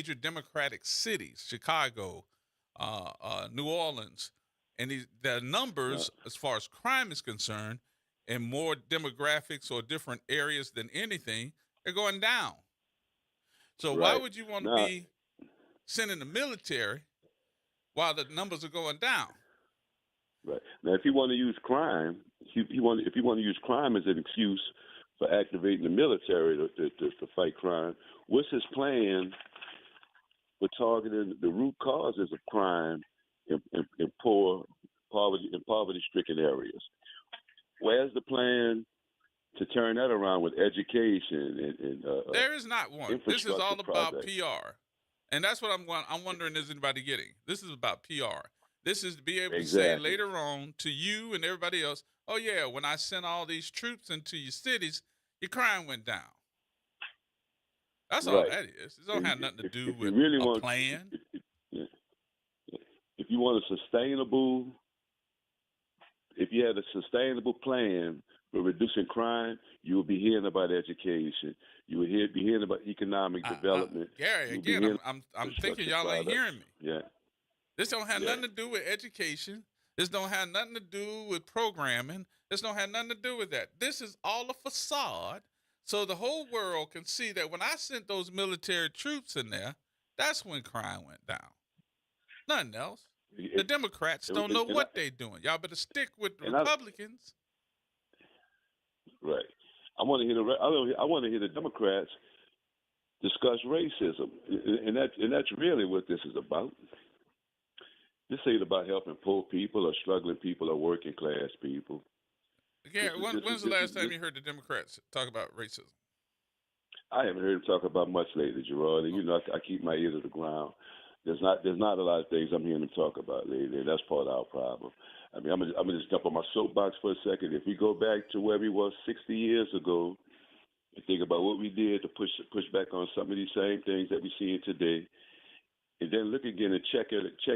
major Democratic cities, Chicago, New Orleans, and the Uh, numbers as far as crime is concerned, in more demographics or different areas than anything, they're going down. So why right. would you want to Now, be sending the military while the numbers are going down? right. Now, if you want to use crime, if you want to use crime as an excuse for activating the military to fight crime, what's his plan for targeting the root causes of crime in poverty-stricken areas? Where's the plan to turn that around with education and There is not one. This is infrastructure all about projects? PR. And that's what I'm wondering, is anybody getting? This is about PR. This is to be able to say Exactly. later on to you and everybody else, oh yeah, when I sent all these troops into your cities, your crime went down. That's all Right. that is. It don't And have nothing to do if you with really a want, plan. yeah, if you want a sustainable, if you had a sustainable plan for reducing crime, you will be hearing about education. You will be hearing about economic development. Gary, You'll be again, hearing I'm thinking infrastructure y'all ain't products. hearing me. Yeah, This don't have yeah. nothing to do with education. This don't have nothing to do with programming. This don't have nothing to do with that. This is all a facade, so the whole world can see that when I sent those military troops in there, that's when crime went down. Nothing else. The It, Democrats don't know and, what they doing. Y'all better stick with the and I, Republicans. right. I want to hear the Democrats discuss racism, and that's really what this is about. This ain't about helping poor people or struggling people or working class people. This Gary, is this is when's the this is last time this. you heard the Democrats talk about racism? I haven't heard him talk about much lately, Gerard. And Oh, you know, I keep my ear to the ground. There's not a lot of things I'm hearing him talk about lately. That's part of our problem. I mean, I'm gonna just jump on my soapbox for a second. If we go back to where we were 60 years ago and think about what we did to push back on some of these same things that we're seeing today, and then look again and check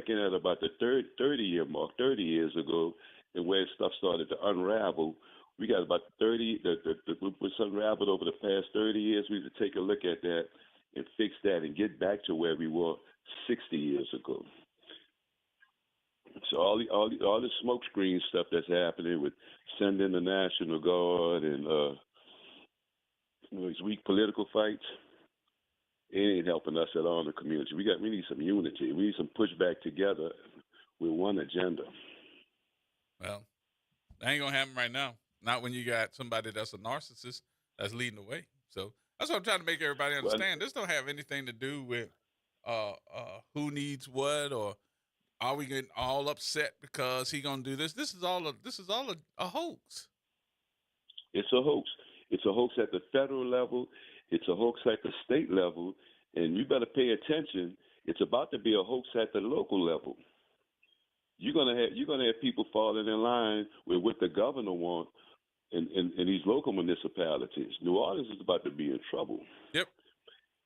in at about the 30-year mark, 30 years ago, and where stuff started to unravel. We got about 30, what's unraveled over the past 30 years. We need to take a look at that and fix that and get back to where we were 60 years ago. So all the smoke screen stuff that's happening with sending the National Guard and these weak political fights, it ain't helping us at all in the community. We need some unity. We need some pushback together with one agenda. well, that ain't gonna happen right now. Not when you got somebody that's a narcissist that's leading the way. So that's what I'm trying to make everybody Well, understand. This don't have anything to do with who needs what, or are we getting all upset because he gonna do this. This is all a hoax. it's a hoax. It's a hoax at the federal level. It's a hoax at the state level, and you better pay attention. It's about to be a hoax at the local level. You're gonna have people falling in line with what the governor wants in these local municipalities. New Orleans is about to be in trouble. Yep.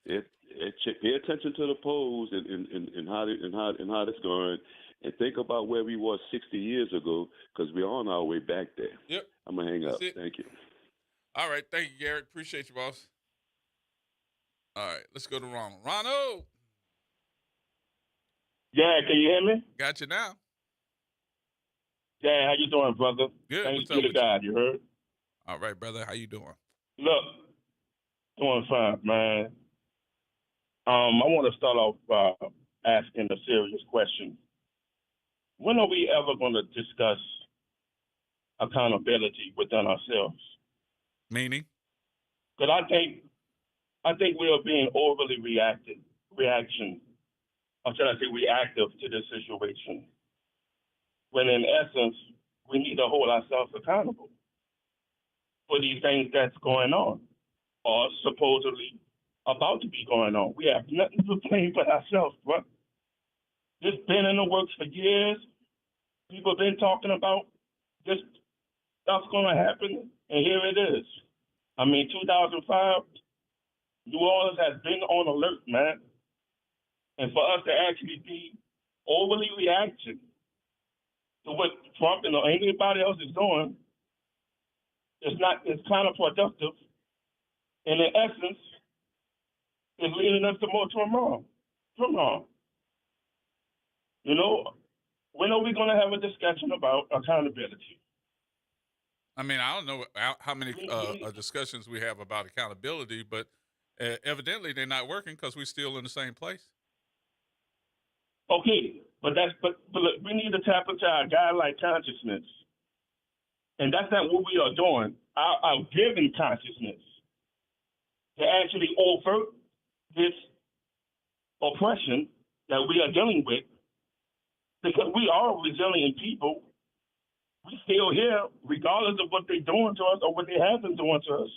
Pay attention to the polls and how that's going, and think about where we were 60 years ago, because we're on our way back there. Yep. I'm gonna hang That's up. it. Thank you. All right. Thank you, Garrett. Appreciate you, boss. All right. Let's go to Ronald. Ronald, Yeah, can you hear me? got you now. Yeah, how you doing, brother? Good. Thanks What's be up to with you? God, you heard? All right, brother. How you doing? Look, doing fine, man. I want to start off asking a serious question. When are we ever going to discuss accountability within ourselves? Meaning? Because I think we are being overly reactive to this situation. When in essence, we need to hold ourselves accountable for these things that's going on or supposedly about to be going on. We have nothing to blame but ourselves, bro. This been in the works for years. People been talking about this stuff's going to happen, and here it is. I mean, 2005, New Orleans has been on alert, man. And for us to actually be overly reacting to what Trump and anybody else is doing, it's counterproductive. And in essence, it's leading us to more tomorrow. Come on. You know, when are we going to have a discussion about accountability? I mean, I don't know how many We discussions we have about accountability, but evidently they're not working because we're still in the same place. okay, but look, we need to tap into our God-like consciousness, and that's not what we are doing. Our given consciousness to actually overt this oppression that we are dealing with, because we are resilient people. We still here, regardless of what they're doing to us or what they have been doing to us.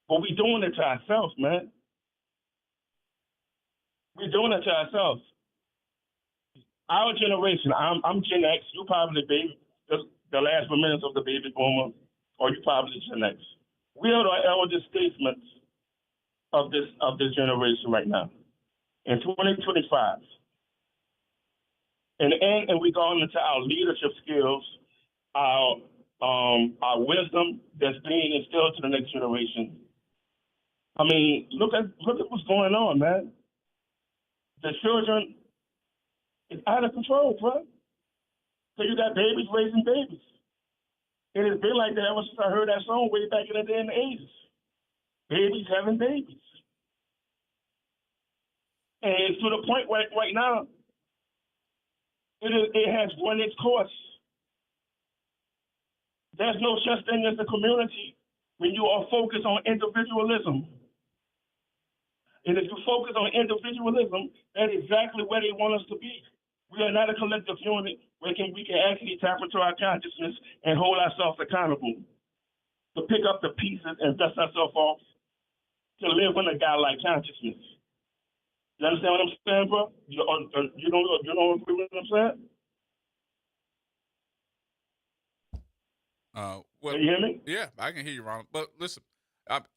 But we're doing it to ourselves, man. We're doing it to ourselves. Our generation, I'm Gen X. You probably the last minutes of the baby boomer, or you probably Gen X. We are the elder statesmen of this generation right now. In 2025. And we going into our leadership skills, our wisdom that's being instilled to the next generation. I mean, look at what's going on, man. The children is out of control, bro. So you got babies raising babies. It has been like that ever since I heard that song way back in the day in the 80s. Babies having babies. And it's to the point right now, it has run its course. There's no such thing as a community when you are focused on individualism. And if you focus on individualism, that's exactly where they want us to be. We are not a collective unit where we can actually tap into our consciousness and hold ourselves accountable to pick up the pieces and dust ourselves off to live in a godlike consciousness. You understand what I'm saying, bro? You don't agree with what I'm saying? Well, Can you hear me? yeah, I can hear you, Ronald. But listen,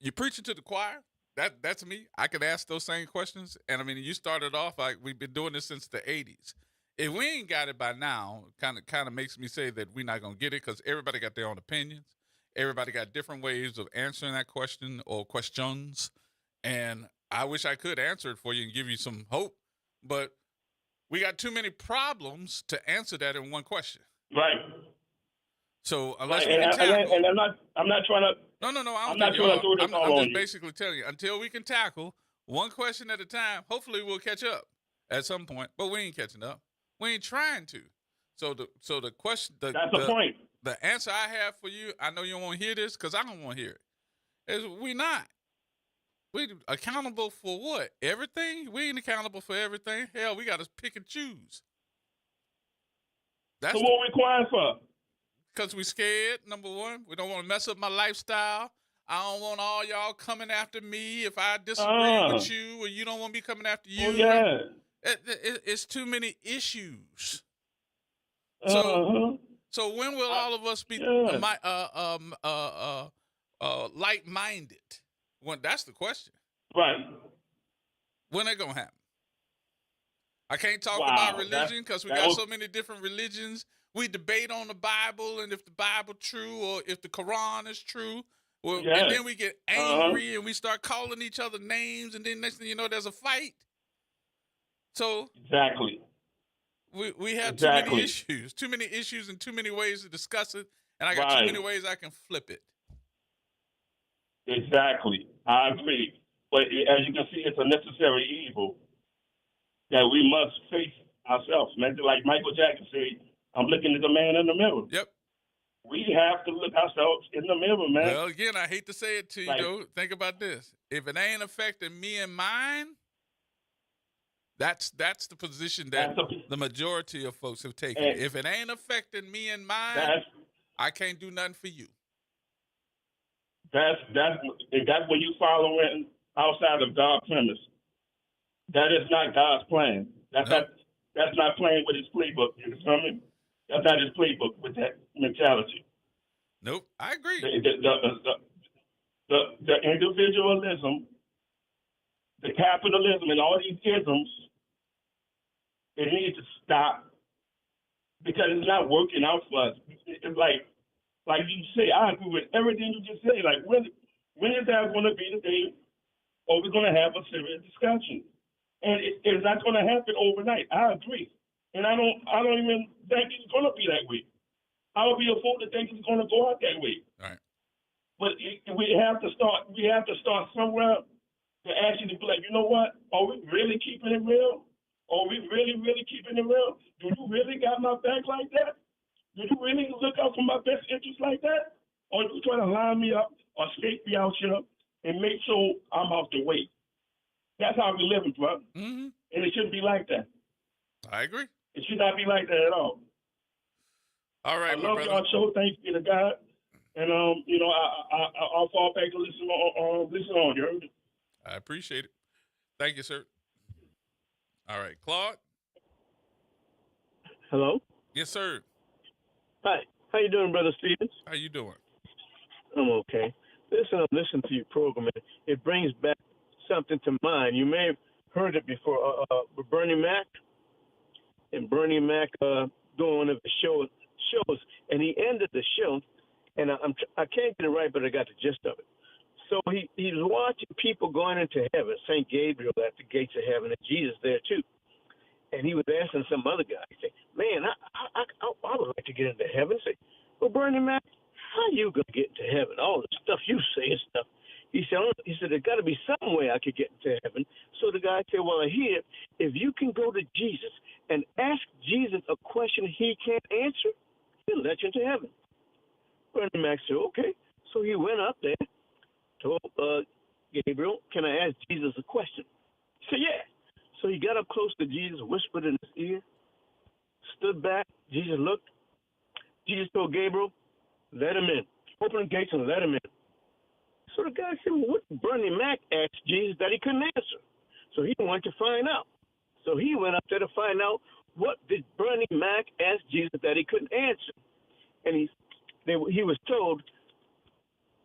you're preaching to the choir. That's me. I can ask those same questions. And I mean, you started off like we've been doing this since the 80s. If we ain't got it by now, kind of makes me say that we're not gonna get it because everybody got their own opinions. Everybody got different ways of answering that question or questions. And I wish I could answer it for you and give you some hope, but we got too many problems to answer that in one question. Right. So unless right. we can tackle, and I'm not trying to. no, I don't I'm not think trying to throw this I'm all on just you. basically telling you until we can tackle one question at a time. Hopefully, we'll catch up at some point, but we ain't catching up. We ain't trying to. So the question, That's the point. The answer I have for you, I know you don't want to hear this because I don't want to hear it. Is we not. We accountable for what? Everything? We ain't accountable for everything. Hell, we got to pick and choose. So what we crying for? Because we scared, number one. We don't want to mess up my lifestyle. I don't want all y'all coming after me if I disagree with you, or you don't want me coming after you. Oh, yeah. It's too many issues. So when will all of us be like-minded? When that's the question. Right. When that gonna happen? I can't talk about religion because we got so many different religions. We debate on the Bible and if the Bible true or if the Quran is true. Well, and then we get angry and we start calling each other names, and then next thing you know, there's a fight. So exactly, we have too many issues and too many ways to discuss it, and I got too many ways I can flip it. Exactly, I agree. But as you can see, it's a necessary evil that we must face ourselves, man. Like Michael Jackson said, I'm looking at the man in the mirror. Yep. We have to look ourselves in the mirror, man. Well, again, I hate to say it to you, though. Think about this. If it ain't affecting me and mine, that's the position that the majority of folks have taken. If it ain't affecting me and mine, I can't do nothing for you. That's when you following outside of God's premise. That is not God's plan. That's not playing with his playbook. You know what I mean? That's not his playbook with that mentality. Nope, I agree. The individualism, the capitalism, and all these isms, it needs to stop because it's not working out for us. It's like you say, I agree with everything you just said. Like when is that going to be the day, or we're going to have a serious discussion? And it's not going to happen overnight. I agree. And I don't even think it's going to be that way. I would be a fool to think it's going to go out that way. All right. But we have to start. We have to start somewhere to actually be like, you know what? Are we really keeping it real? Are we really keeping it real? Do you really got my back like that? Do you really look out for my best interest like that? Or are you trying to line me up or skate me out here and make sure I'm out the way? That's how we living, bro. Mm-hmm. And it shouldn't be like that. I agree. It should not be like that at all. All right, I my love brother. y'all show. Thank you to God. And I'll fall back to listen on. You heard? I appreciate it. Thank you, sir. All right, Claude. Hello. Yes, sir. Hi. How you doing, Brother Stevens? How you doing? I'm okay. Listen, I'm listening to your program, and it brings back something to mind. You may have heard it before. With Bernie Mac, and Bernie Mac doing one of the shows, and he ended the show, and I can't get it right, but I got the gist of it. So he was watching people going into heaven, St. Gabriel at the gates of heaven, and Jesus there too. And he was asking some other guy, he said, man, I would like to get into heaven. Say, well, Bernie Mac, how you going to get into heaven? All the stuff you say and stuff. He said, there's got to be some way I could get into heaven. So the guy said, well, here, if you can go to Jesus and ask Jesus a question he can't answer, he'll let you into heaven. Bernie Mac said, okay. So he went up there, told Gabriel, can I ask Jesus a question? He said, yeah. So he got up close to Jesus, whispered in his ear, stood back. Jesus looked. Jesus told Gabriel, let him in. Open the gates and let him in. So the guy said, well, what did Bernie Mac ask Jesus that he couldn't answer? So he wanted to find out. So he went up there to find out what did Bernie Mac ask Jesus that he couldn't answer. And he was told,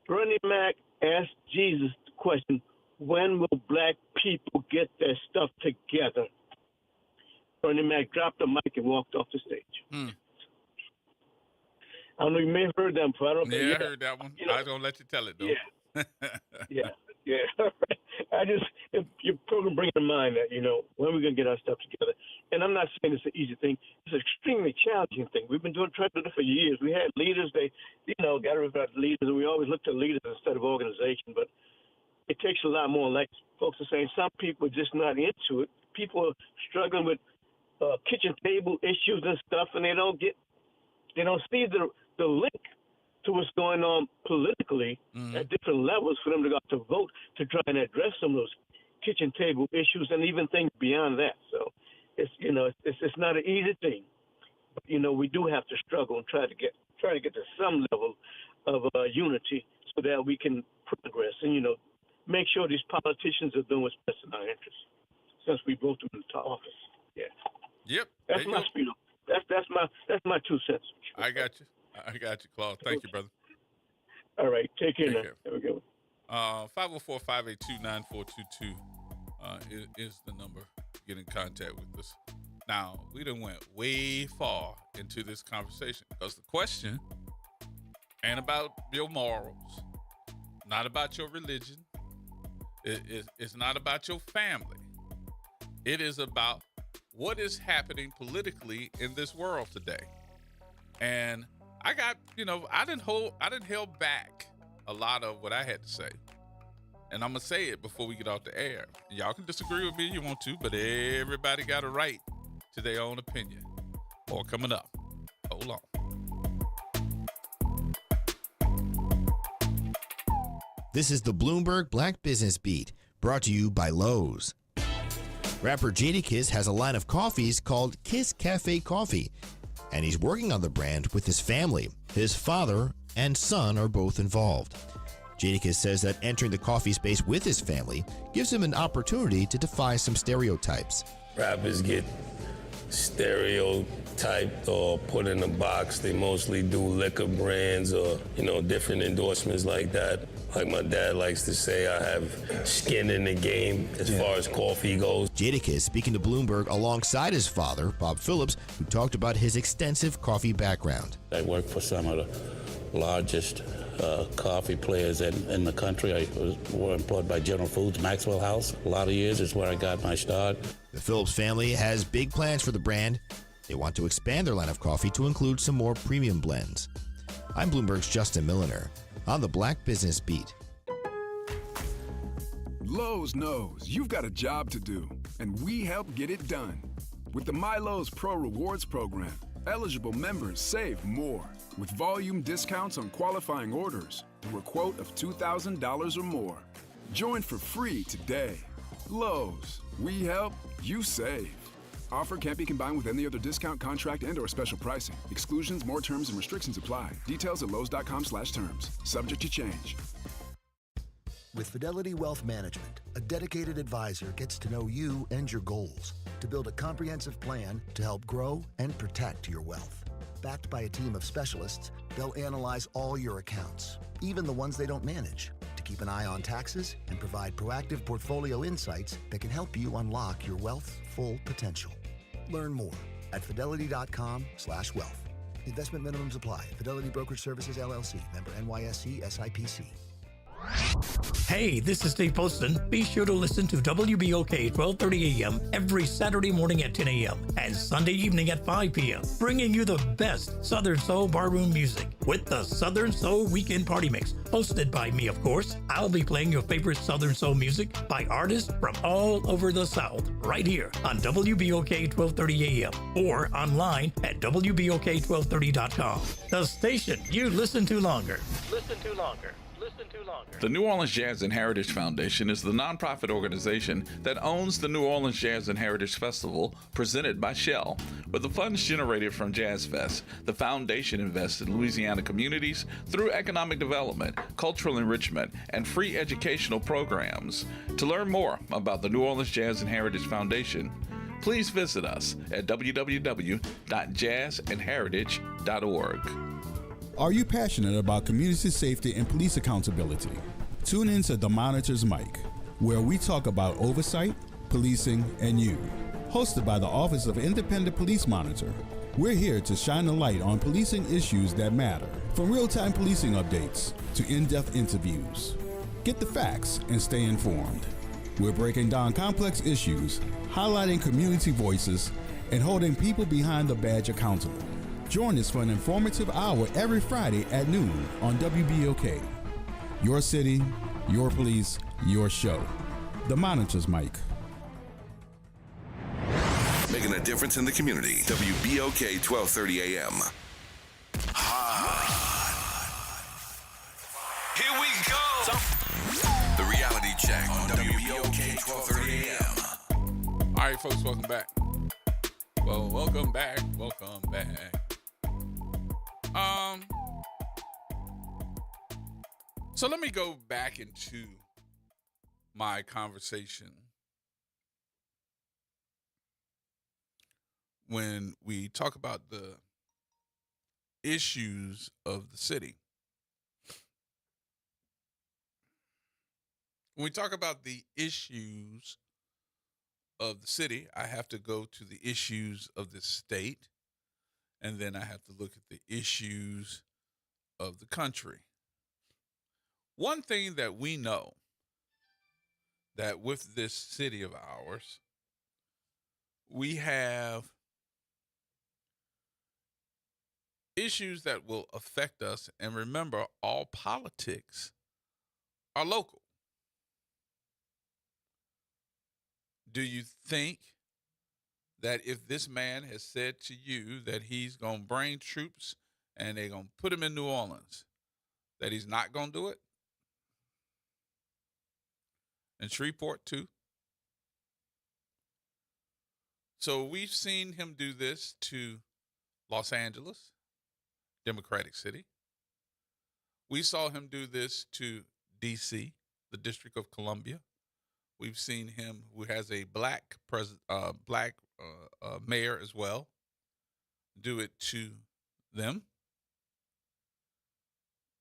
Bernie Mac asked Jesus the question, when will black people get their stuff together? Bernie Mac dropped the mic and walked off the stage. I don't know, you may have heard that before. I don't know. Yeah, I heard that one. I was going to let you tell it, though. Yeah. Your program bring to mind that, when we're going to get our stuff together. And I'm not saying it's an easy thing. It's an extremely challenging thing. We've been trying to do it for years. We had leaders, got to remember leaders, and we always look to leaders instead of organization. But it takes a lot more. Like folks are saying, some people are just not into it. People are struggling with kitchen table issues and stuff, and they don't see the link to what's going on politically at different levels for them to go out to vote to try and address some of those kitchen table issues and even things beyond that. So it's not an easy thing, but we do have to struggle and try to get to some level of unity so that we can progress and make sure these politicians are doing what's best in our interest since we vote them into office. Yeah. Yep. That's my speed. That's my 2 cents. I got you, Claude. Thank you, brother. All right. Take care now. Care. Have a good one. 504-582-9422 is the number to get in contact with us. Now, we done went way far into this conversation because the question ain't about your morals, not about your religion. It's not about your family. It is about what is happening politically in this world today. And I got, I didn't hold back a lot of what I had to say. And I'm going to say it before we get off the air. Y'all can disagree with me if you want to, but everybody got a right to their own opinion. More coming up. Hold on. This is the Bloomberg Black Business Beat, brought to you by Lowe's. Rapper Jadakiss has a line of coffees called Kiss Cafe Coffee, and he's working on the brand with his family. His father and son are both involved. Jadakiss says that entering the coffee space with his family gives him an opportunity to defy some stereotypes. Rappers get stereotyped or put in a box. They mostly do liquor brands or, different endorsements like that. Like my dad likes to say, I have skin in the game as far as coffee goes. Jadakiss speaking to Bloomberg alongside his father, Bob Phillips, who talked about his extensive coffee background. I worked for some of the largest coffee players in the country. I was employed by General Foods, Maxwell House. A lot of years is where I got my start. The Phillips family has big plans for the brand. They want to expand their line of coffee to include some more premium blends. I'm Bloomberg's Justin Milliner on the Black Business Beat. Lowe's knows you've got a job to do, and we help get it done. With the MyLowe's Pro Rewards program, eligible members save more with volume discounts on qualifying orders through a quote of $2,000 or more. Join for free today. Lowe's, we help, you save. Offer can't be combined with any other discount, contract, and/or special pricing. Exclusions, more terms, and restrictions apply. Details at lowes.com/terms. Subject to change. With Fidelity Wealth Management, a dedicated advisor gets to know you and your goals to build a comprehensive plan to help grow and protect your wealth. Backed by a team of specialists, they'll analyze all your accounts, even the ones they don't manage, to keep an eye on taxes and provide proactive portfolio insights that can help you unlock your wealth's full potential. Learn more at fidelity.com/wealth. Investment minimums apply. Fidelity Brokerage Services, LLC. Member NYSE SIPC. Hey, this is Steve Poston. Be sure to listen to WBOK 1230 AM every Saturday morning at 10 a.m. and Sunday evening at 5 p.m., bringing you the best Southern Soul barroom music with the Southern Soul Weekend Party Mix, hosted by me, of course. I'll be playing your favorite Southern Soul music by artists from all over the South, right here on WBOK 1230 AM or online at WBOK1230.com. The station you listen to longer. Listen to longer. Listen to longer. The New Orleans Jazz and Heritage Foundation is the nonprofit organization that owns the New Orleans Jazz and Heritage Festival presented by Shell. With the funds generated from Jazz Fest, the foundation invests in Louisiana communities through economic development, cultural enrichment, and free educational programs. To learn more about the New Orleans Jazz and Heritage Foundation, please visit us at www.jazzandheritage.org. Are you passionate about community safety and police accountability? Tune in to The Monitor's Mic, where we talk about oversight, policing, and you. Hosted by the Office of Independent Police Monitor, we're here to shine a light on policing issues that matter, from real-time policing updates to in-depth interviews. Get the facts and stay informed. We're breaking down complex issues, highlighting community voices, and holding people behind the badge accountable. Join us for an informative hour every Friday at noon on WBOK. Your city, your police, your show. The Monitor's Mic. Making a difference in the community. WBOK 1230 AM. Here we go. The reality check on WBOK 1230 AM. All right, folks, welcome back. Well, welcome back. Welcome back. So let me go back into my conversation when we talk about the issues of the city. When we talk about the issues of the city, I have to go to the issues of the state, and then I have to look at the issues of the country. One thing that we know that with this city of ours, we have issues that will affect us. And remember, all politics are local. Do you think that if this man has said to you that he's going to bring troops and they're going to put him in New Orleans, that he's not going to do it? And Shreveport too. So we've seen him do this to Los Angeles, Democratic City. We saw him do this to D.C., the District of Columbia. We've seen him, who has a black mayor as well, do it to them.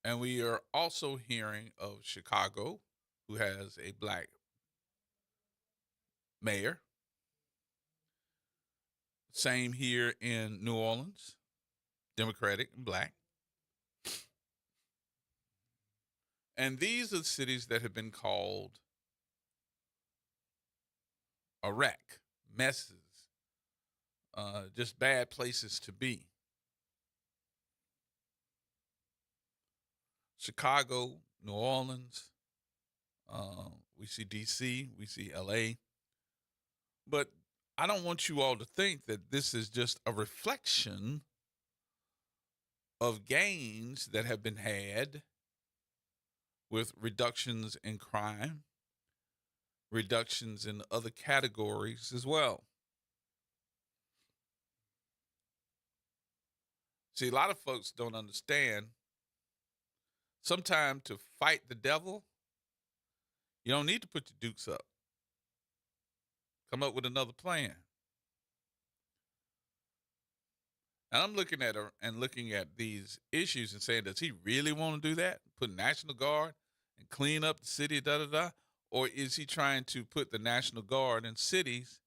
And we are also hearing of Chicago, who has a black mayor. Same here in New Orleans, Democratic and black. And these are cities that have been called a wreck, messes, just bad places to be. Chicago, New Orleans, we see DC, we see LA. But I don't want you all to think that this is just a reflection of gains that have been had with reductions in crime, reductions in other categories as well. See, a lot of folks don't understand. Sometimes to fight the devil, you don't need to put your dukes up. Come up with another plan. And I'm looking at her and looking at these issues and saying, does he really want to do that? Put National Guard and clean up the city, da da da? Or is he trying to put the National Guard in cities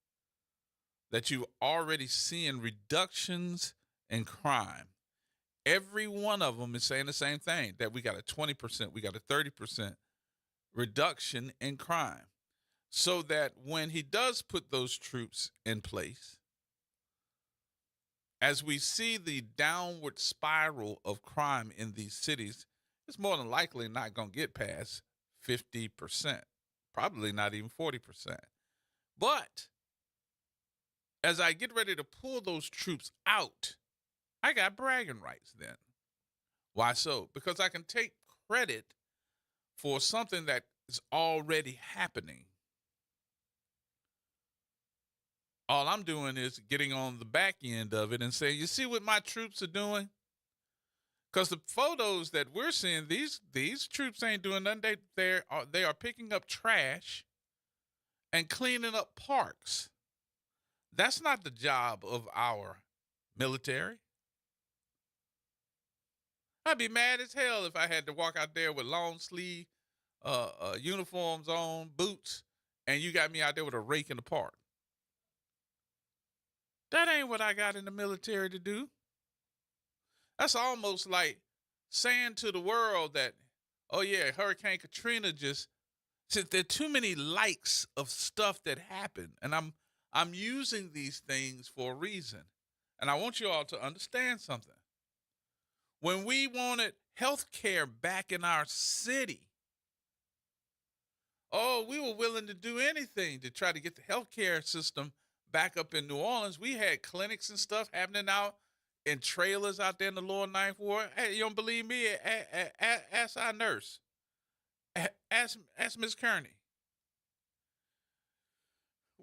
that you already seeing reductions in crime? Every one of them is saying the same thing, that we got a 20%, we got a 30% reduction in crime. So that when he does put those troops in place, as we see the downward spiral of crime in these cities, it's more than likely not going to get past 50%, probably not even 40%. But as I get ready to pull those troops out, I got bragging rights then. Why so? Because I can take credit for something that is already happening. All I'm doing is getting on the back end of it and saying, you see what my troops are doing? Because the photos that we're seeing, these troops ain't doing nothing. They are picking up trash and cleaning up parks. That's not the job of our military. I'd be mad as hell if I had to walk out there with long sleeve uniforms on, boots, and you got me out there with a rake in the park. That ain't what I got in the military to do. That's almost like saying to the world that, oh yeah, Hurricane Katrina just, since there are too many likes of stuff that happened, and I'm using these things for a reason. And I want you all to understand something. When we wanted health care back in our city, we were willing to do anything to try to get the health care system back up in New Orleans. We had clinics and stuff happening out in trailers out there in the lower Ninth Ward. Hey, you don't believe me? Ask our nurse. Ask Miss Kearney.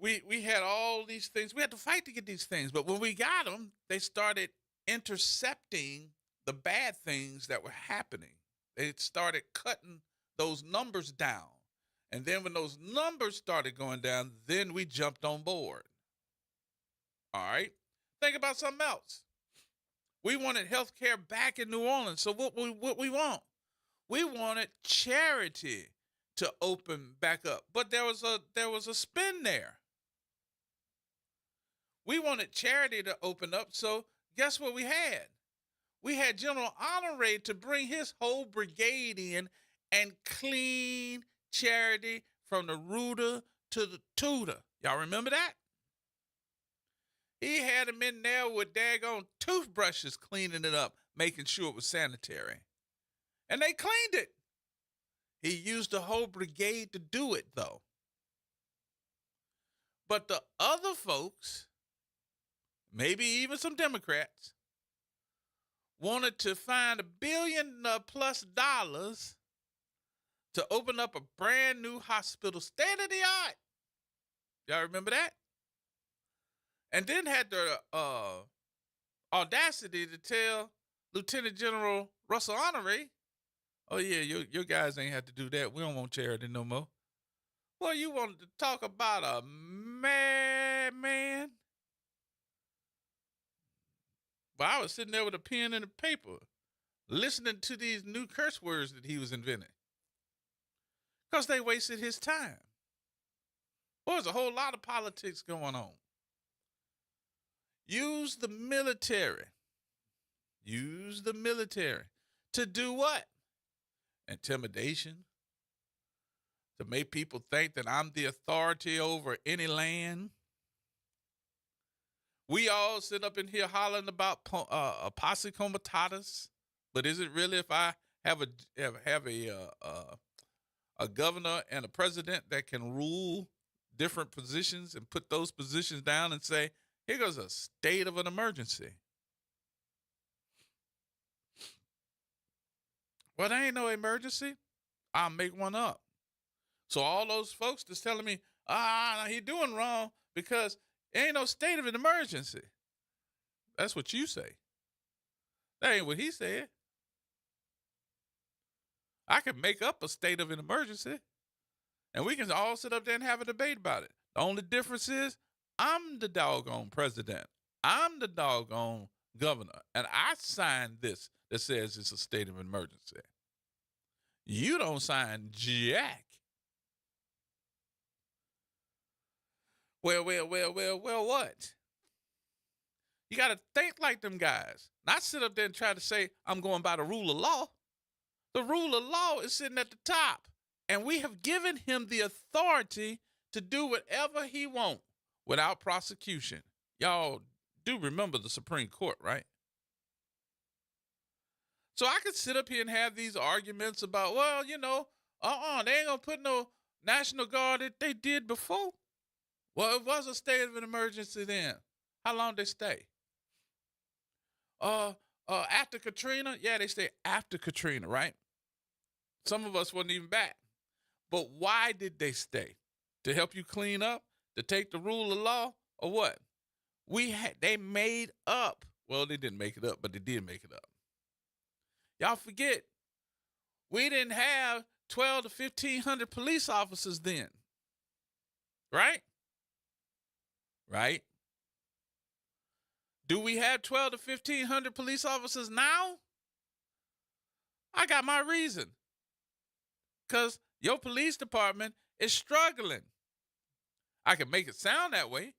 We had all these things. We had to fight to get these things. But when we got them, they started intercepting the bad things that were happening. They started cutting those numbers down. And then when those numbers started going down, then we jumped on board. All right? Think about something else. We wanted health care back in New Orleans. So what we want? We wanted charity to open back up. But there was a spin there. We wanted charity to open up. So guess what we had? We had General Honore to bring his whole brigade in and clean charity from the rooter to the tutor. Y'all remember that? He had them in there with daggone toothbrushes cleaning it up, making sure it was sanitary. And they cleaned it. He used the whole brigade to do it, though. But the other folks, maybe even some Democrats, wanted to find $1 billion plus to open up a brand new hospital, state of the art. Y'all remember that? And then had the audacity to tell Lieutenant General Russell Honore, oh yeah, your guys ain't had to do that. We don't want charity no more. Well, you wanted to talk about a madman? But I was sitting there with a pen and a paper, listening to these new curse words that he was inventing because they wasted his time. Well, there's a whole lot of politics going on. Use the military. Use the military to do what? Intimidation. To make people think that I'm the authority over any land. We all sit up in here hollering about posse comitatus, but is it really if I have a governor and a president that can rule different positions and put those positions down and say, here goes a state of an emergency? Well, there ain't no emergency. I'll make one up. So all those folks that's telling me, he doing wrong because there ain't no state of an emergency. That's what you say. That ain't what he said. I can make up a state of an emergency, and we can all sit up there and have a debate about it. The only difference is I'm the doggone president. I'm the doggone governor, and I signed this that says it's a state of emergency. You don't sign jack. Well, what? You got to think like them guys. Not sit up there and try to say, I'm going by the rule of law. The rule of law is sitting at the top, and we have given him the authority to do whatever he wants without prosecution. Y'all do remember the Supreme Court, right? So I could sit up here and have these arguments about, well, they ain't gonna put no National Guard that they did before. Well, it was a state of an emergency then. How long did they stay? After Katrina? Yeah, they stayed after Katrina, right? Some of us wasn't even back. But why did they stay? To help you clean up? To take the rule of law? Or what? They made up. Well, they didn't make it up, but they did make it up. Y'all forget, we didn't have 12 to 1,500 police officers then. Right? Right? Do we have 12 to 1,500 police officers now? I got my reason. Because your police department is struggling. I can make it sound that way.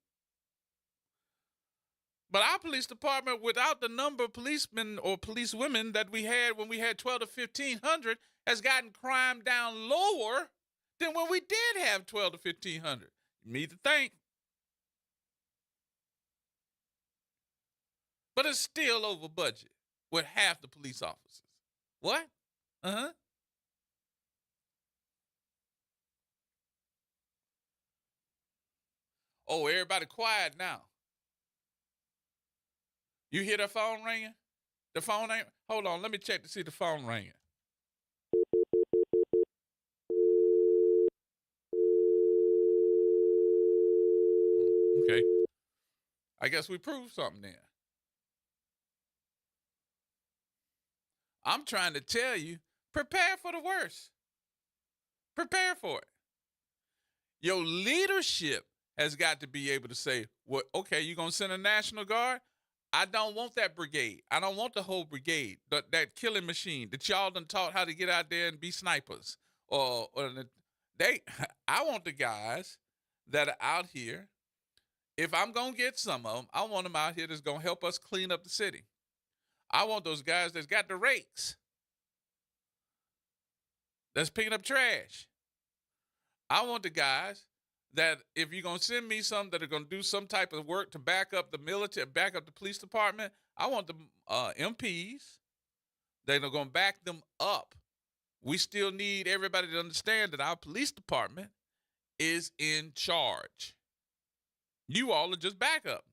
But our police department, without the number of policemen or policewomen that we had when we had 12 to 1,500, has gotten crime down lower than when we did have 12 to 1,500. You need to think. But it's still over budget with half the police officers. What? Uh-huh. Oh, everybody quiet now. You hear the phone ringing? The phone ain't... Hold on, let me check to see the phone ringing. Okay. I guess we proved something then. I'm trying to tell you, prepare for the worst. Prepare for it. Your leadership has got to be able to say, well, okay, you're going to send a National Guard? I don't want that brigade. I don't want the whole brigade, that killing machine that y'all done taught how to get out there and be snipers. I want the guys that are out here. If I'm going to get some of them, I want them out here that's going to help us clean up the city. I want those guys that's got the rakes, that's picking up trash. I want the guys that if you're going to send me some that are going to do some type of work to back up the military, back up the police department, I want the MPs that are going to back them up. We still need everybody to understand that our police department is in charge. You all are just backup.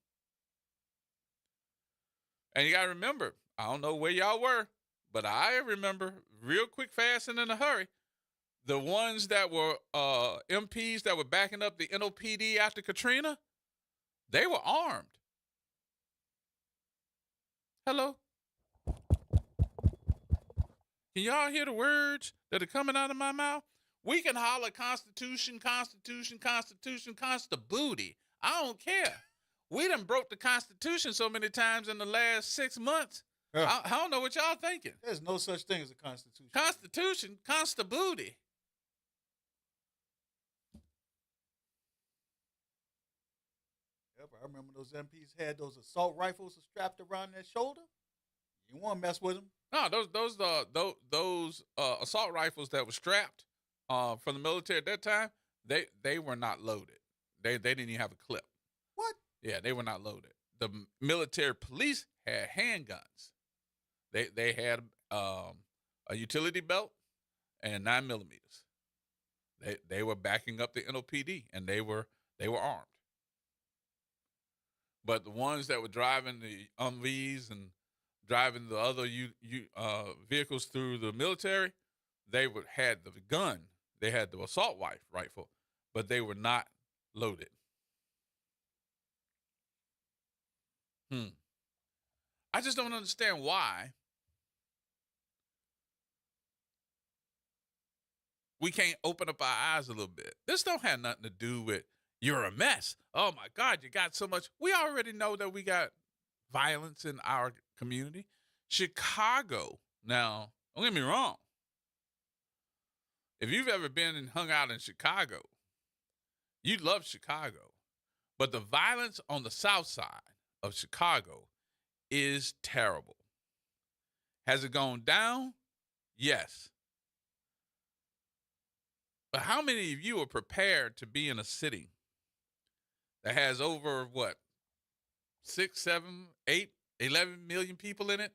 And you got to remember, I don't know where y'all were, but I remember real quick, fast, and in a hurry, the ones that were MPs that were backing up the NOPD after Katrina, they were armed. Hello? Can y'all hear the words that are coming out of my mouth? We can holler Constitution, Constitution, Constitution, Consta-booty. I don't care. We done broke the Constitution so many times in the last 6 months. I don't know what y'all thinking. There's no such thing as a constitution. Constitution, constabooty. Yep, I remember those MPs had those assault rifles strapped around their shoulder. You want to mess with them? No, those assault rifles that were strapped from the military at that time, they were not loaded. They didn't even have a clip. What? Yeah, they were not loaded. The military police had handguns. They had a utility belt and 9mm. They were backing up the NOPD, and they were armed. But the ones that were driving the Humvees and driving the other vehicles through the military, they had the gun. They had the assault rifle, but they were not loaded. I just don't understand why we can't open up our eyes a little bit. This don't have nothing to do with you're a mess. Oh my God, you got so much. We already know that we got violence in our community. Chicago, now, don't get me wrong. If you've ever been and hung out in Chicago, you love Chicago. But the violence on the south side of Chicago is terrible. Has it gone down? Yes. But how many of you are prepared to be in a city that has over 6, 7, 8, 11 million people in it,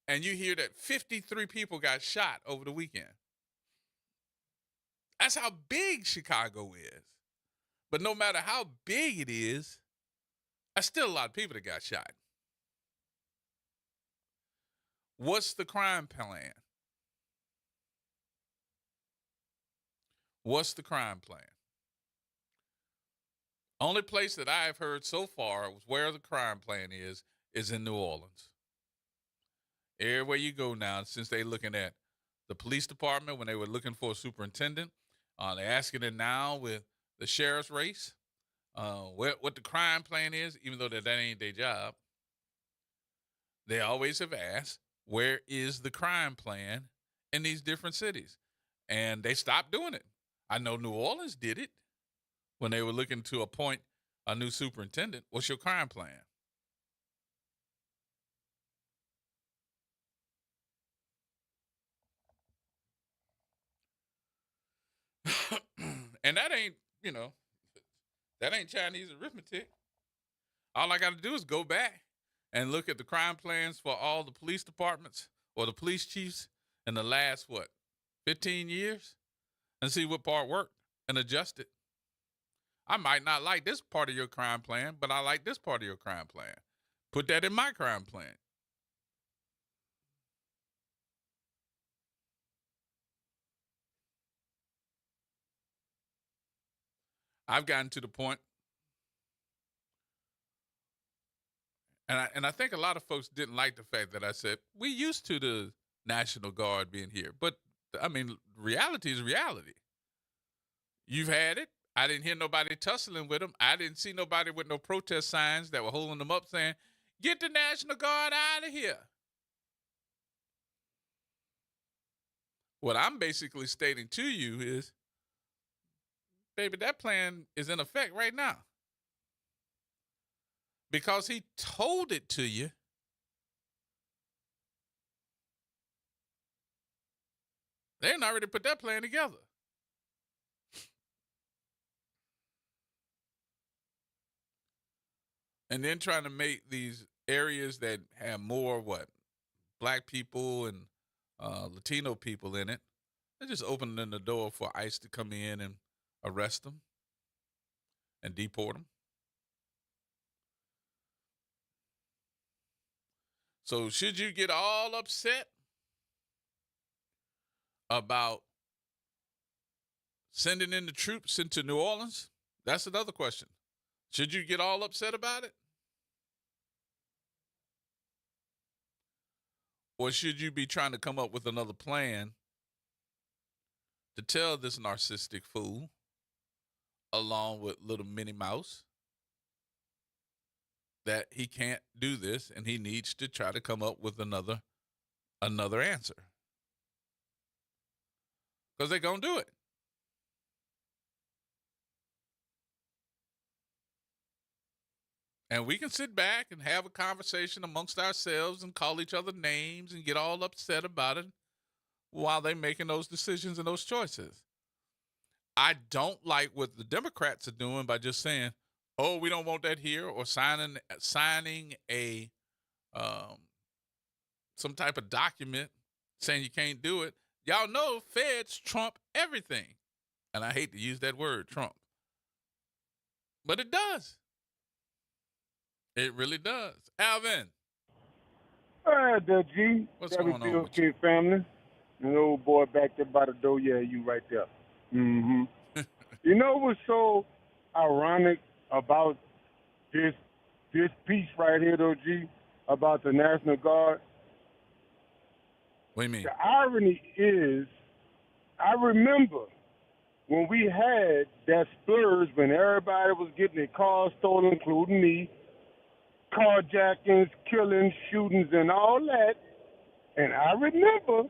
and you hear that 53 people got shot over the weekend? That's how big Chicago is. But no matter how big it is, there's still a lot of people that got shot. What's the crime plan? What's the crime plan? Only place that I've heard so far where the crime plan is in New Orleans. Everywhere you go now, since they're looking at the police department, when they were looking for a superintendent, they're asking it now with the sheriff's race, what the crime plan is, even though that ain't their job. They always have asked, where is the crime plan in these different cities? And they stopped doing it. I know New Orleans did it when they were looking to appoint a new superintendent. What's your crime plan? And that ain't, that ain't Chinese arithmetic. All I got to do is go back and look at the crime plans for all the police departments or the police chiefs in the last, 15 years, and see what part worked and adjust it. I might not like this part of your crime plan, but I like this part of your crime plan. Put that in my crime plan. I've gotten to the point, and I think a lot of folks didn't like the fact that I said, we used to the National Guard being here. But, I mean, reality is reality. You've had it. I didn't hear nobody tussling with them. I didn't see nobody with no protest signs that were holding them up saying, get the National Guard out of here. What I'm basically stating to you is, baby, that plan is in effect right now. Because he told it to you. They didn't already put that plan together. And then trying to make these areas that have more, black people and Latino people in it, they're just opening the door for ICE to come in and arrest them and deport them. So should you get all upset about sending in the troops into New Orleans? That's another question. Should you get all upset about it? Or should you be trying to come up with another plan to tell this narcissistic fool, along with little Minnie Mouse, that he can't do this and he needs to try to come up with another answer. Because they're going to do it. And we can sit back and have a conversation amongst ourselves and call each other names and get all upset about it while they're making those decisions and those choices. I don't like what the Democrats are doing by just saying, "Oh, we don't want that here," or signing a some type of document saying you can't do it. Y'all know feds trump everything. And I hate to use that word, Trump. But it does. It really does. Alvin. The G. What's going on with WBOK family. An old boy back there by the door. Yeah, you right there. Mm-hmm. You know what's so ironic about this piece right here, though, G, about the National Guard? What do you mean? The irony is, I remember when we had that splurge when everybody was getting their cars stolen, including me, carjackings, killings, shootings, and all that. And I remember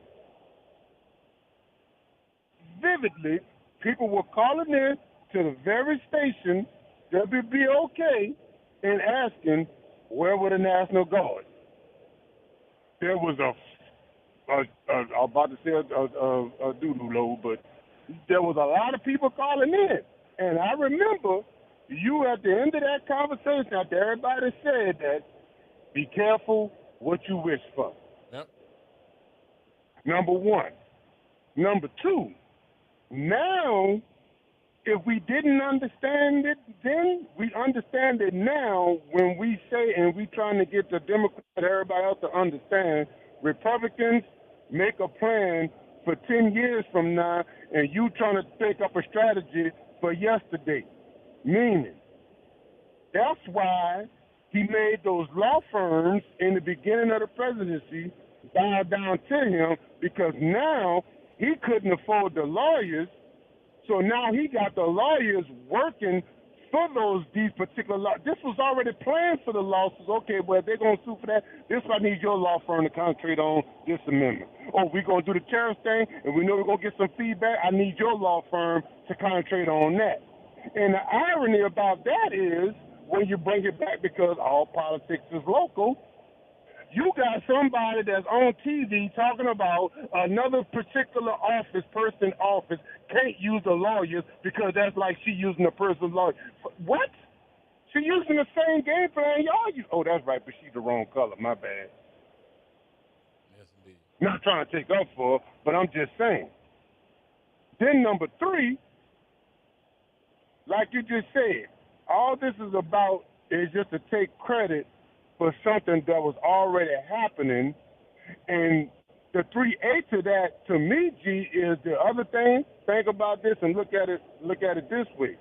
vividly, people were calling in to the very station, WBOK, and asking, where were the National Guard? There was I'm about to say a doodle load, but there was a lot of people calling in. And I remember you at the end of that conversation, after everybody said that, be careful what you wish for. Yep. Number one. Number two, now, if we didn't understand it then, we understand it now when we say, and we trying to get the Democrats and everybody else to understand, Republicans make a plan for 10 years from now, and you trying to take up a strategy for yesterday. Meaning, that's why he made those law firms in the beginning of the presidency bow down to him, because now he couldn't afford the lawyers, so now he got the lawyers working for these particular laws. This was already planned for the lawsuits. Okay, well, they're going to sue for that. This I need your law firm to concentrate on this amendment. Oh, we're going to do the tariff thing, and we know we're going to get some feedback. I need your law firm to concentrate on that. And the irony about that is, when you bring it back, because all politics is local, you got somebody that's on TV talking about another particular person office can't use the lawyers because that's like she using a person's lawyer. What? She using the same game plan y'all use. Oh, that's right, but she's the wrong color. My bad. Yes, indeed. Not trying to take up for her, but I'm just saying. Then number three, like you just said, all this is about is just to take credit for something that was already happening. And the 3A to that, to me, G, is the other thing. Think about this and look at it this way.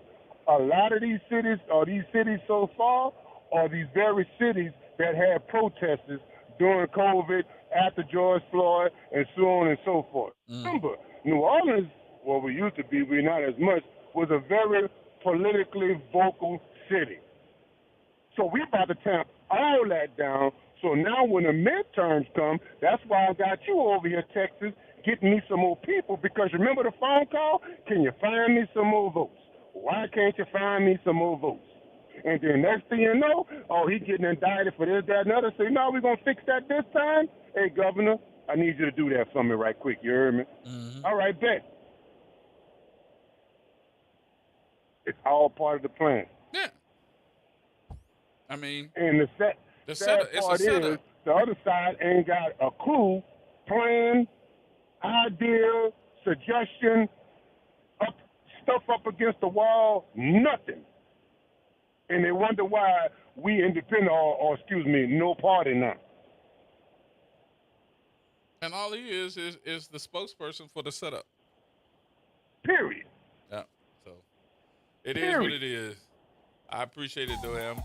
A lot of these cities, or these cities so far, are these very cities that had protesters during COVID, after George Floyd, and so on and so forth. Remember, New Orleans, well, we used to be, we're not as much, was a very politically vocal city. So we're about to tamp all that down. So now when the midterms come, that's why I got you over here, Texas, getting me some more people, because remember the phone call? Can you find me some more votes? Why can't you find me some more votes? And then next thing you know, oh, he getting indicted for this, that, and other. So, no, we're going to fix that this time? Hey, Governor, I need you to do that for me right quick. You heard me? Mm-hmm. All right, bet. It's all part of the plan. Yeah. I mean, and the sad part is the other side ain't got a clue, plan, idea, suggestion, stuff up against the wall, nothing. And they wonder why we independent, or excuse me, no party now. And all he is the spokesperson for the setup. Period. Yeah. So it is what it is. I appreciate it, though, Em.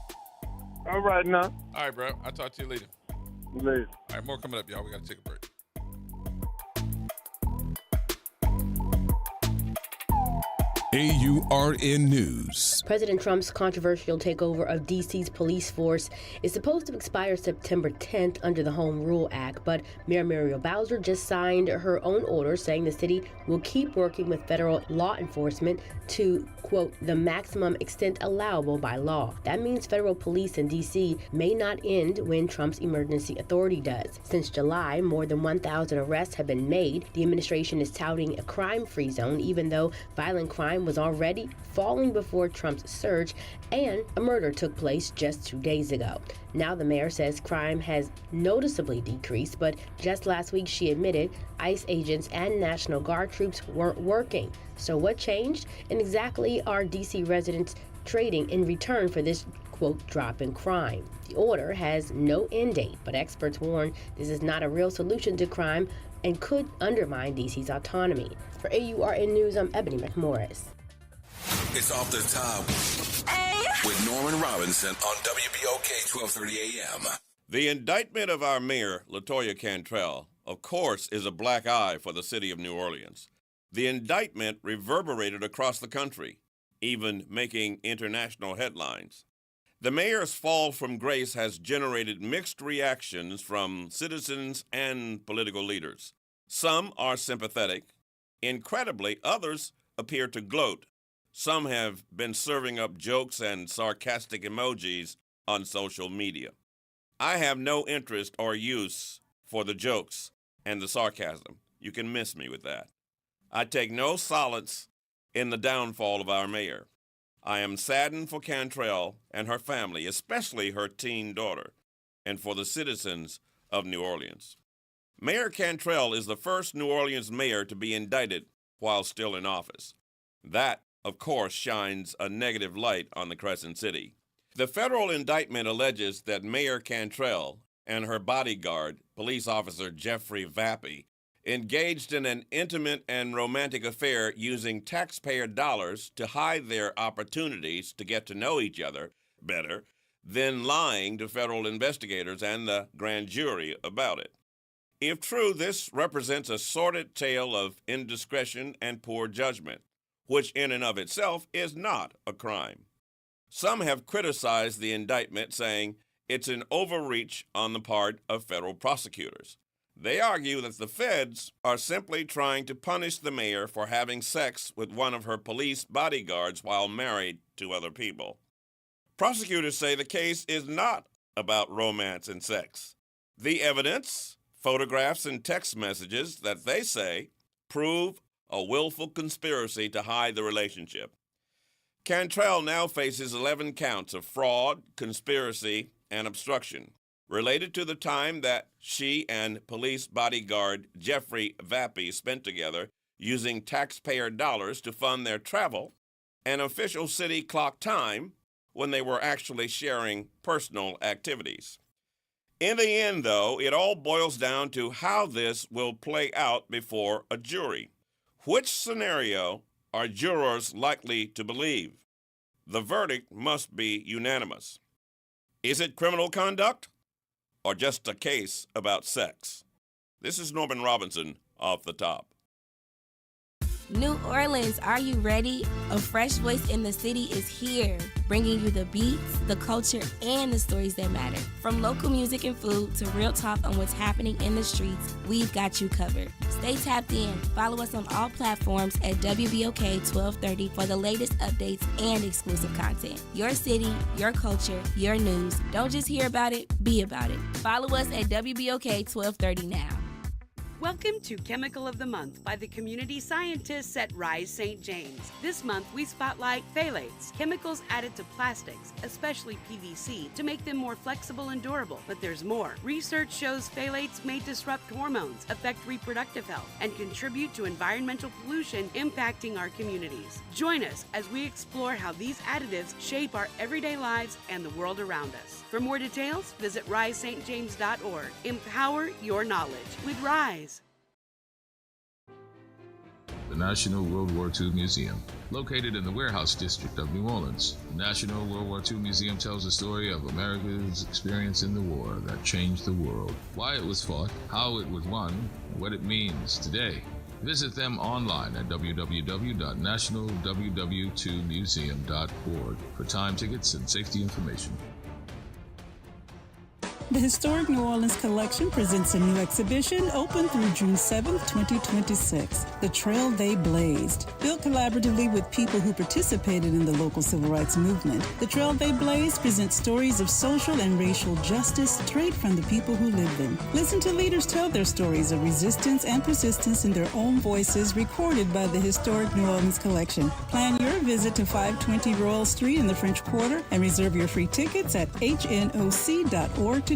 All right, now. All right, bro. I'll talk to you later. Later. All right, more coming up, y'all. We got to take a break. AURN News. President Trump's controversial takeover of D.C.'s police force is supposed to expire September 10th under the Home Rule Act, but Mayor Muriel Bowser just signed her own order saying the city will keep working with federal law enforcement to, quote, the maximum extent allowable by law. That means federal police in D.C. may not end when Trump's emergency authority does. Since July, more than 1,000 arrests have been made. The administration is touting a crime-free zone, even though violent crime was already falling before Trump's surge, and a murder took place just 2 days ago. Now the mayor says crime has noticeably decreased, but just last week she admitted ICE agents and National Guard troops weren't working. So what changed? And exactly are D.C. residents trading in return for this, quote, drop in crime? The order has no end date, but experts warn this is not a real solution to crime and could undermine D.C.'s autonomy. For AURN News, I'm Ebony McMorris. It's Off the Top with Norman Robinson on WBOK 1230 AM. The indictment of our mayor, LaToya Cantrell, of course, is a black eye for the city of New Orleans. The indictment reverberated across the country, even making international headlines. The mayor's fall from grace has generated mixed reactions from citizens and political leaders. Some are sympathetic. Incredibly, others appear to gloat. Some have been serving up jokes and sarcastic emojis on social media. I have no interest or use for the jokes and the sarcasm. You can miss me with that. I take no solace in the downfall of our mayor. I am saddened for Cantrell and her family, especially her teen daughter, and for the citizens of New Orleans. Mayor Cantrell is the first New Orleans mayor to be indicted while still in office. That, of course, shines a negative light on the Crescent City. The federal indictment alleges that Mayor Cantrell and her bodyguard, police officer Jeffrey Vappy, engaged in an intimate and romantic affair using taxpayer dollars to hide their opportunities to get to know each other better, then lying to federal investigators and the grand jury about it. If true, this represents a sordid tale of indiscretion and poor judgment, which in and of itself is not a crime. Some have criticized the indictment, saying it's an overreach on the part of federal prosecutors. They argue that the feds are simply trying to punish the mayor for having sex with one of her police bodyguards while married to other people. Prosecutors say the case is not about romance and sex. The evidence, photographs and text messages that they say prove a willful conspiracy to hide the relationship. Cantrell now faces 11 counts of fraud, conspiracy, and obstruction related to the time that she and police bodyguard Jeffrey Vappy spent together using taxpayer dollars to fund their travel and official city clock time when they were actually sharing personal activities. In the end, though, it all boils down to how this will play out before a jury. Which scenario are jurors likely to believe? The verdict must be unanimous. Is it criminal conduct or just a case about sex? This is Norman Robinson, Off the Top. New Orleans, are you ready? A fresh voice in the city is here, bringing you the beats, the culture, and the stories that matter. From local music and food to real talk on what's happening in the streets, we've got you covered. Stay tapped in. Follow us on all platforms at WBOK 1230 for the latest updates and exclusive content. Your city, your culture, your news. Don't just hear about it, be about it. Follow us at WBOK 1230 now. Welcome to Chemical of the Month by the community scientists at Rise St. James. This month, we spotlight phthalates, chemicals added to plastics, especially PVC, to make them more flexible and durable. But there's more. Research shows phthalates may disrupt hormones, affect reproductive health, and contribute to environmental pollution impacting our communities. Join us as we explore how these additives shape our everyday lives and the world around us. For more details, visit risestjames.org. Empower your knowledge with Rise. The National World War II Museum. Located in the Warehouse District of New Orleans, the National World War II Museum tells the story of America's experience in the war that changed the world, why it was fought, how it was won, and what it means today. Visit them online at www.nationalww2museum.org for time tickets and safety information. The Historic New Orleans Collection presents a new exhibition open through June 7th, 2026, The Trail They Blazed. Built collaboratively with people who participated in the local civil rights movement, The Trail They Blazed presents stories of social and racial justice straight from the people who lived them. Listen to leaders tell their stories of resistance and persistence in their own voices, recorded by the Historic New Orleans Collection. Plan your visit to 520 Royal Street in the French Quarter and reserve your free tickets at hnoc.org today.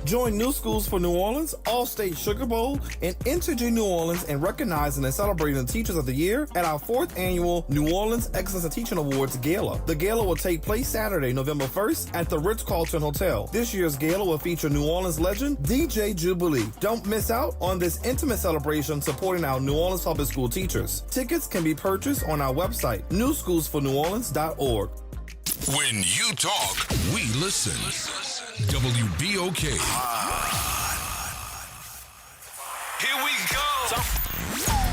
Join New Schools for New Orleans, All-State Sugar Bowl, and Integer New Orleans in recognizing and celebrating the Teachers of the Year at our 4th annual New Orleans Excellence in Teaching Awards Gala. The gala will take place Saturday, November 1st at the Ritz-Carlton Hotel. This year's gala will feature New Orleans legend DJ Jubilee. Don't miss out on this intimate celebration supporting our New Orleans public school teachers. Tickets can be purchased on our website, newschoolsforneworleans.org. When you talk, we listen. WBOK. Here we go.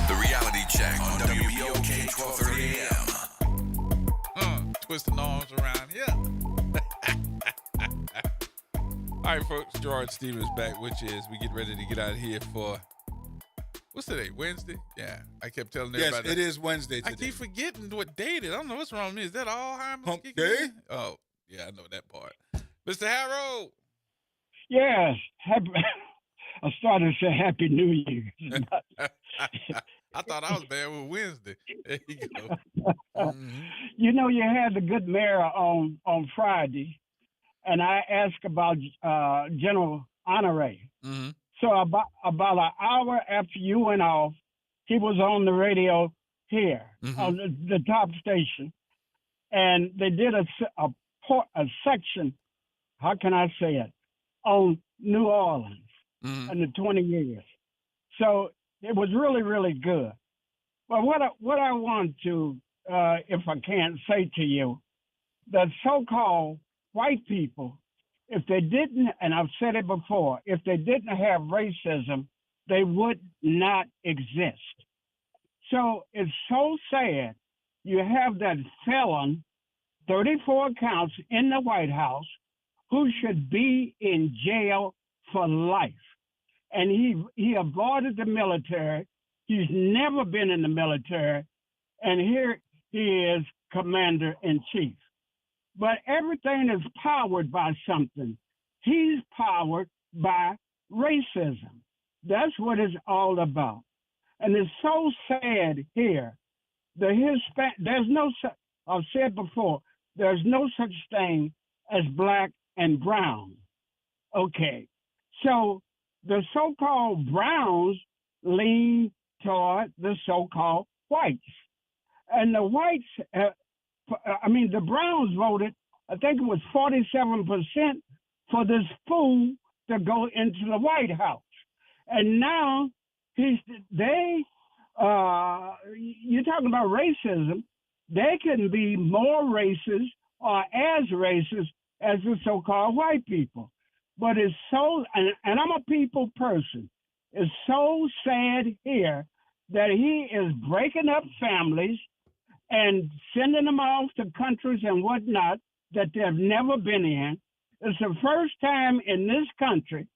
The reality check on WBOK 1230 AM. Twisting arms around here. All right, folks. Gerard Stevens back, which is we get ready to get out of here for, what's today? Wednesday? Yeah. I kept telling everybody. Yes, it is Wednesday today. I keep forgetting what date it is. I don't know what's wrong with me. Is that all Hump Day? Oh, yeah, I know that part. Mr. Harrow. Yes. I started to say Happy New Year. I thought I was bad with Wednesday. There you go. You know, you had the good mayor on Friday, and I asked about General Honore. Mm-hmm. So about an hour after you went off, he was on the radio here on the top station, and they did a section. How can I say it? On New Orleans and the 20 years. So it was really, really good. But what I want to, if I can say to you, that so-called white people, if they didn't, and I've said it before, if they didn't have racism, they would not exist. So it's so sad you have that felon, 34 counts in the White House, who should be in jail for life. And he avoided the military. He's never been in the military. And here he is commander-in-chief. But everything is powered by something. He's powered by racism. That's what it's all about. And it's so sad here. I've said before, there's no such thing as black and brown. Okay. So the so-called browns lean toward the so-called whites. And the whites, the browns voted, I think it was 47% for this fool to go into the White House. And now you're talking about racism. They can be more racist or as racist as the so-called white people. But it's so, and I'm a people person, it's so sad here that he is breaking up families and sending them off to countries and whatnot that they've never been in. It's the first time in this country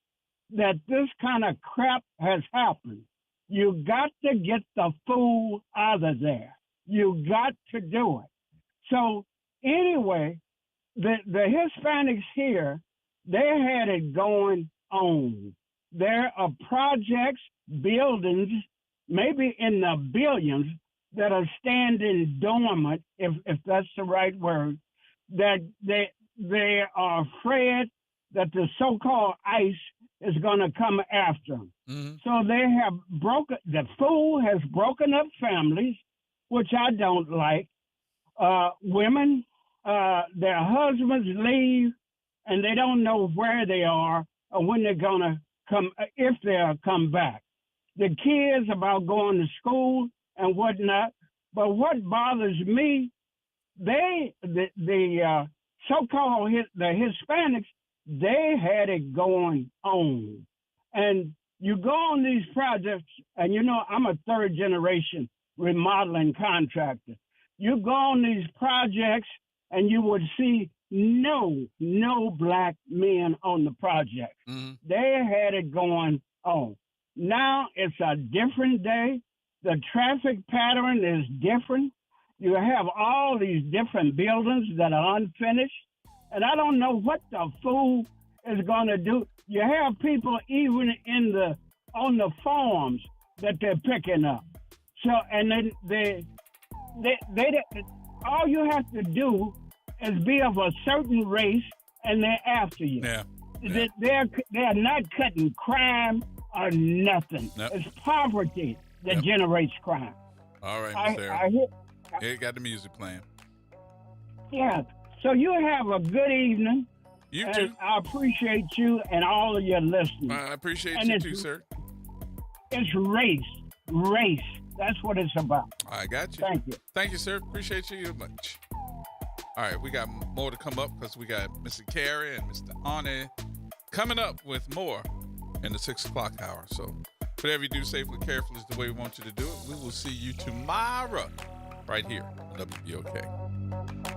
that this kind of crap has happened. You got to get the fool out of there. You got to do it. So anyway, the Hispanics here, they had it going on. There are projects, buildings, maybe in the billions, that are standing dormant, if that's the right word, that they are afraid that the so-called ICE is going to come after them. Mm-hmm. So they have the fool has broken up families, which I don't like. Women, their husbands leave, and they don't know where they are or when they're going to come, if they'll come back. The kids about going to school and whatnot. But what bothers me, the so-called the Hispanics, they had it going on. And You go on these projects, and you know, I'm a third generation remodeling contractor. You go on these projects, and you would see no black men on the project. They had it going on. Now it's a different day. The traffic pattern is different. You have all these different buildings that are unfinished, and I don't know what the fool is going to do. You have people even on the farms that they're picking up. So, and then they all you have to do is be of a certain race, and they're after you. Yeah. They're not cutting crime or nothing. Nope. It's poverty that generates crime. All right, I Miss Sarah. hear, Yeah, got the music playing. yeah. So you have a good evening. You and too. I appreciate you and all of your listeners. I appreciate And you it's- too, sir. It's race. That's what it's about. I got you. Thank you. Thank you, sir. Appreciate you much. All right, we got more to come up because we got Mr. Carey and Mr. Arnie coming up with more in the 6 o'clock hour. So whatever you do safely, carefully is the way we want you to do it. We will see you tomorrow right here on WBOK.